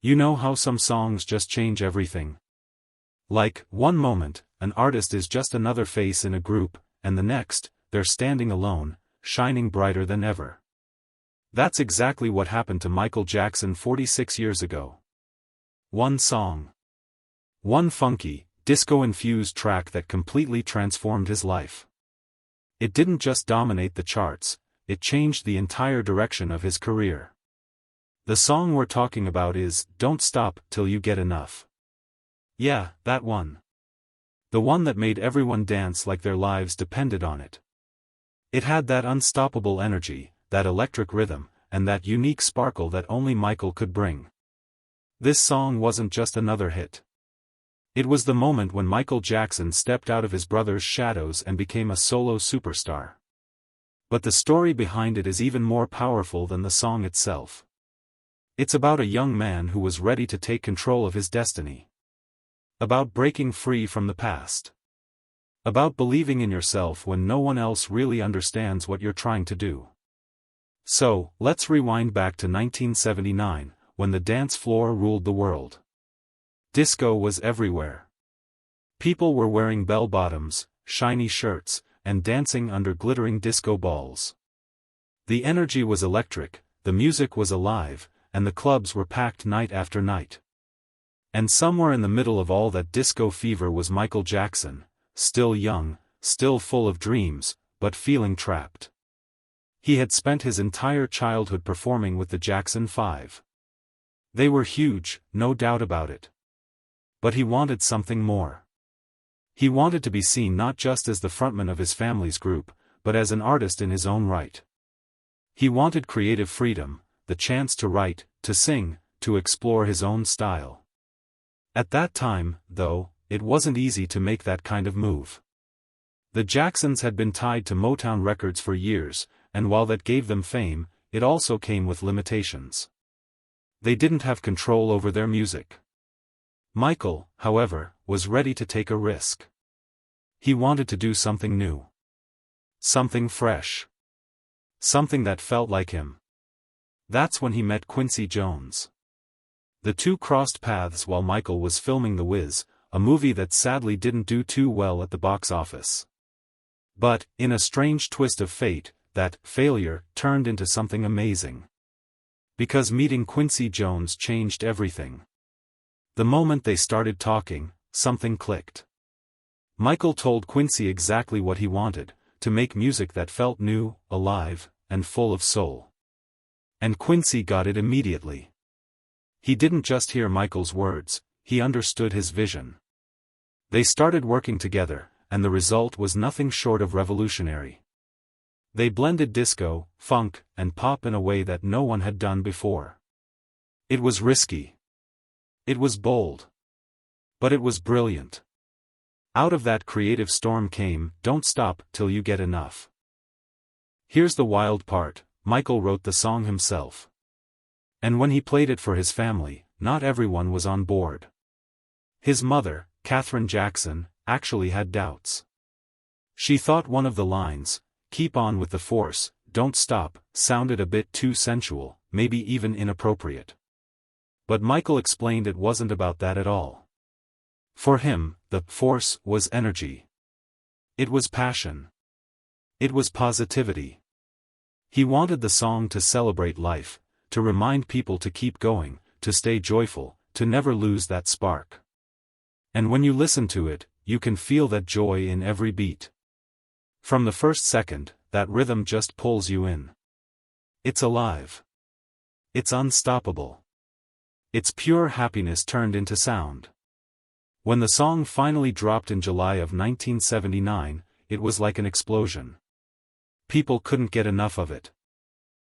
You know how some songs just change everything? Like, one moment, an artist is just another face in a group, and the next, they're standing alone, shining brighter than ever. That's exactly what happened to Michael Jackson 46 years ago. One song. One funky, disco-infused track that completely transformed his life. It didn't just dominate the charts, it changed the entire direction of his career. The song we're talking about is "Don't Stop Till You Get Enough." Yeah, that one. The one that made everyone dance like their lives depended on it. It had that unstoppable energy, that electric rhythm, and that unique sparkle that only Michael could bring. This song wasn't just another hit. It was the moment when Michael Jackson stepped out of his brother's shadows and became a solo superstar. But the story behind it is even more powerful than the song itself. It's about a young man who was ready to take control of his destiny. About breaking free from the past. About believing in yourself when no one else really understands what you're trying to do. So, let's rewind back to 1979, when the dance floor ruled the world. Disco was everywhere. People were wearing bell-bottoms, shiny shirts, and dancing under glittering disco balls. The energy was electric, the music was alive, and the clubs were packed night after night. And somewhere in the middle of all that disco fever was Michael Jackson, still young, still full of dreams, but feeling trapped. He had spent his entire childhood performing with the Jackson 5. They were huge, no doubt about it. But he wanted something more. He wanted to be seen not just as the frontman of his family's group, but as an artist in his own right. He wanted creative freedom, the chance to write, to sing, to explore his own style. At that time, though, it wasn't easy to make that kind of move. The Jacksons had been tied to Motown Records for years, and while that gave them fame, it also came with limitations. They didn't have control over their music. Michael, however, was ready to take a risk. He wanted to do something new. Something fresh. Something that felt like him. That's when he met Quincy Jones. The two crossed paths while Michael was filming The Wiz, a movie that sadly didn't do too well at the box office. But, in a strange twist of fate, that failure turned into something amazing. Because meeting Quincy Jones changed everything. The moment they started talking, something clicked. Michael told Quincy exactly what he wanted, to make music that felt new, alive, and full of soul. And Quincy got it immediately. He didn't just hear Michael's words, he understood his vision. They started working together, and the result was nothing short of revolutionary. They blended disco, funk, and pop in a way that no one had done before. It was risky. It was bold. But it was brilliant. Out of that creative storm came "Don't Stop Till You Get Enough." Here's the wild part, Michael wrote the song himself. And when he played it for his family, not everyone was on board. His mother, Katherine Jackson, actually had doubts. She thought one of the lines, "Keep on with the force, don't stop," sounded a bit too sensual, maybe even inappropriate. But Michael explained it wasn't about that at all. For him, the force was energy. It was passion. It was positivity. He wanted the song to celebrate life, to remind people to keep going, to stay joyful, to never lose that spark. And when you listen to it, you can feel that joy in every beat. From the first second, that rhythm just pulls you in. It's alive. It's unstoppable. It's pure happiness turned into sound. When the song finally dropped in July of 1979, it was like an explosion. People couldn't get enough of it.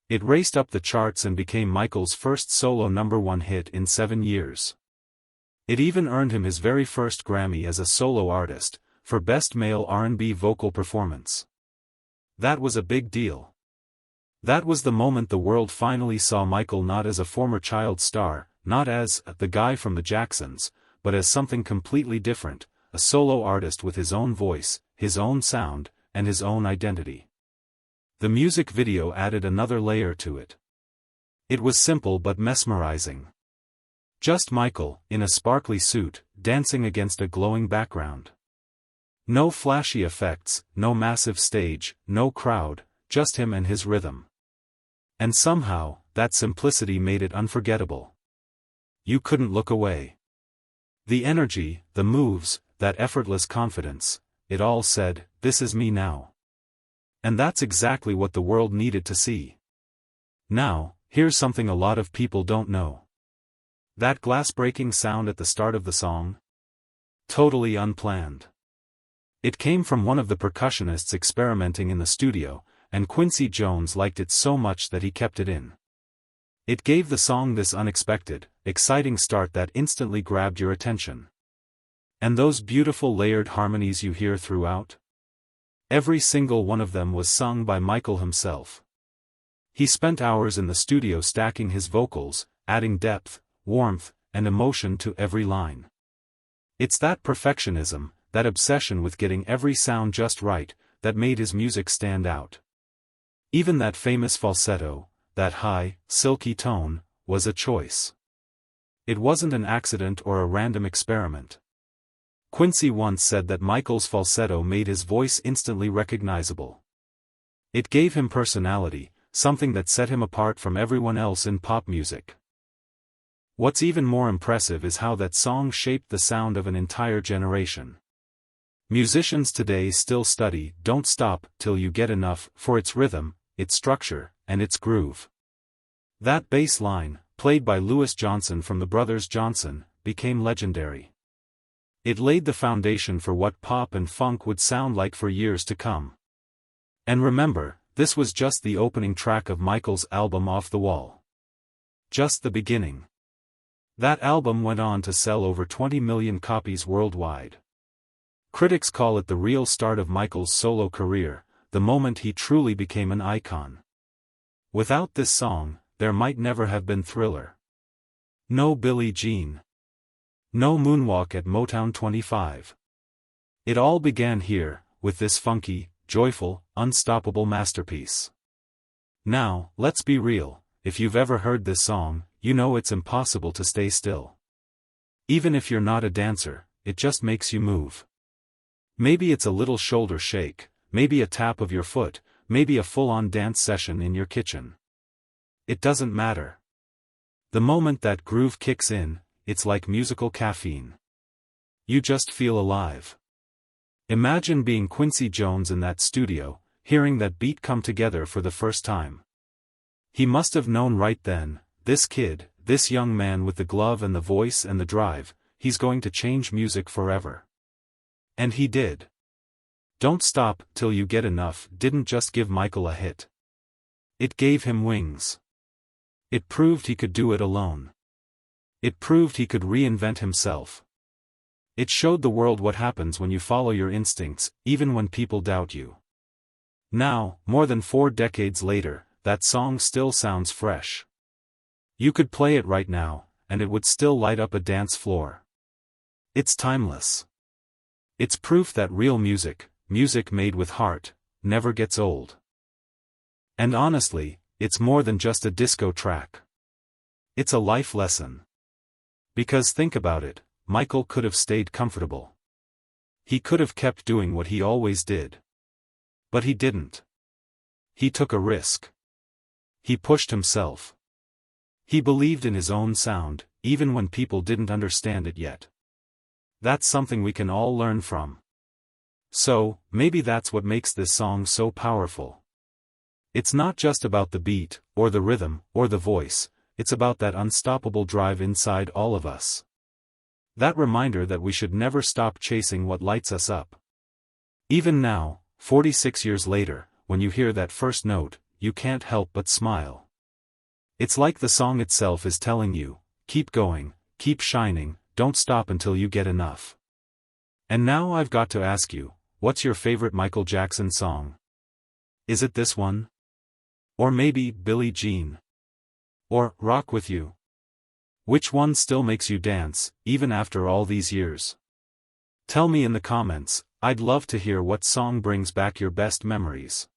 It raced up the charts and became Michael's first solo #1 hit in 7 years. It even earned him his very first Grammy as a solo artist, for Best Male R&B Vocal Performance. That was a big deal. That was the moment the world finally saw Michael not as a former child star, not as the guy from the Jacksons, but as something completely different, a solo artist with his own voice, his own sound, and his own identity. The music video added another layer to it. It was simple but mesmerizing. Just Michael, in a sparkly suit, dancing against a glowing background. No flashy effects, no massive stage, no crowd, just him and his rhythm. And somehow, that simplicity made it unforgettable. You couldn't look away. The energy, the moves, that effortless confidence, it all said, "This is me now." And that's exactly what the world needed to see. Now, here's something a lot of people don't know. That glass-breaking sound at the start of the song? Totally unplanned. It came from one of the percussionists experimenting in the studio, and Quincy Jones liked it so much that he kept it in. It gave the song this unexpected, exciting start that instantly grabbed your attention. And those beautiful layered harmonies you hear throughout? Every single one of them was sung by Michael himself. He spent hours in the studio stacking his vocals, adding depth, warmth, and emotion to every line. It's that perfectionism, that obsession with getting every sound just right, that made his music stand out. Even that famous falsetto, that high, silky tone, was a choice. It wasn't an accident or a random experiment. Quincy once said that Michael's falsetto made his voice instantly recognizable. It gave him personality, something that set him apart from everyone else in pop music. What's even more impressive is how that song shaped the sound of an entire generation. Musicians today still study "Don't Stop Till You Get Enough" for its rhythm, its structure, and its groove. That bass line, played by Louis Johnson from the Brothers Johnson, became legendary. It laid the foundation for what pop and funk would sound like for years to come. And remember, this was just the opening track of Michael's album Off the Wall. Just the beginning. That album went on to sell over 20 million copies worldwide. Critics call it the real start of Michael's solo career, the moment he truly became an icon. Without this song, there might never have been Thriller. No Billie Jean. No Moonwalk at Motown 25. It all began here, with this funky, joyful, unstoppable masterpiece. Now, let's be real, if you've ever heard this song, you know it's impossible to stay still. Even if you're not a dancer, it just makes you move. Maybe it's a little shoulder shake, maybe a tap of your foot, maybe a full-on dance session in your kitchen. It doesn't matter. The moment that groove kicks in, it's like musical caffeine. You just feel alive. Imagine being Quincy Jones in that studio, hearing that beat come together for the first time. He must have known right then, this kid, this young man with the glove and the voice and the drive, he's going to change music forever. And he did. Don't Stop Till You Get Enough didn't just give Michael a hit. It gave him wings. It proved he could do it alone. It proved he could reinvent himself. It showed the world what happens when you follow your instincts, even when people doubt you. Now, more than 4 decades later, that song still sounds fresh. You could play it right now, and it would still light up a dance floor. It's timeless. It's proof that real music, music made with heart, never gets old. And honestly, it's more than just a disco track. It's a life lesson. Because think about it, Michael could have stayed comfortable. He could have kept doing what he always did. But he didn't. He took a risk. He pushed himself. He believed in his own sound, even when people didn't understand it yet. That's something we can all learn from. So, maybe that's what makes this song so powerful. It's not just about the beat, or the rhythm, or the voice, it's about that unstoppable drive inside all of us. That reminder that we should never stop chasing what lights us up. Even now, 46 years later, when you hear that first note, you can't help but smile. It's like the song itself is telling you, keep going, keep shining, don't stop until you get enough. And now I've got to ask you, what's your favorite Michael Jackson song? Is it this one? Or maybe Billie Jean? Or Rock With You? Which one still makes you dance, even after all these years? Tell me in the comments, I'd love to hear what song brings back your best memories.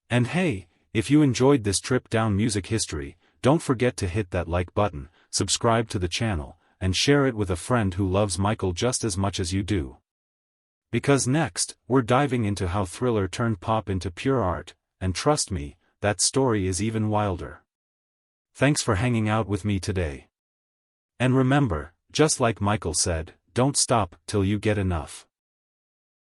And hey, if you enjoyed this trip down music history, don't forget to hit that like button, subscribe to the channel, and share it with a friend who loves Michael just as much as you do. Because next, we're diving into how Thriller turned pop into pure art, and trust me, that story is even wilder. Thanks for hanging out with me today. And remember, just like Michael said, don't stop till you get enough.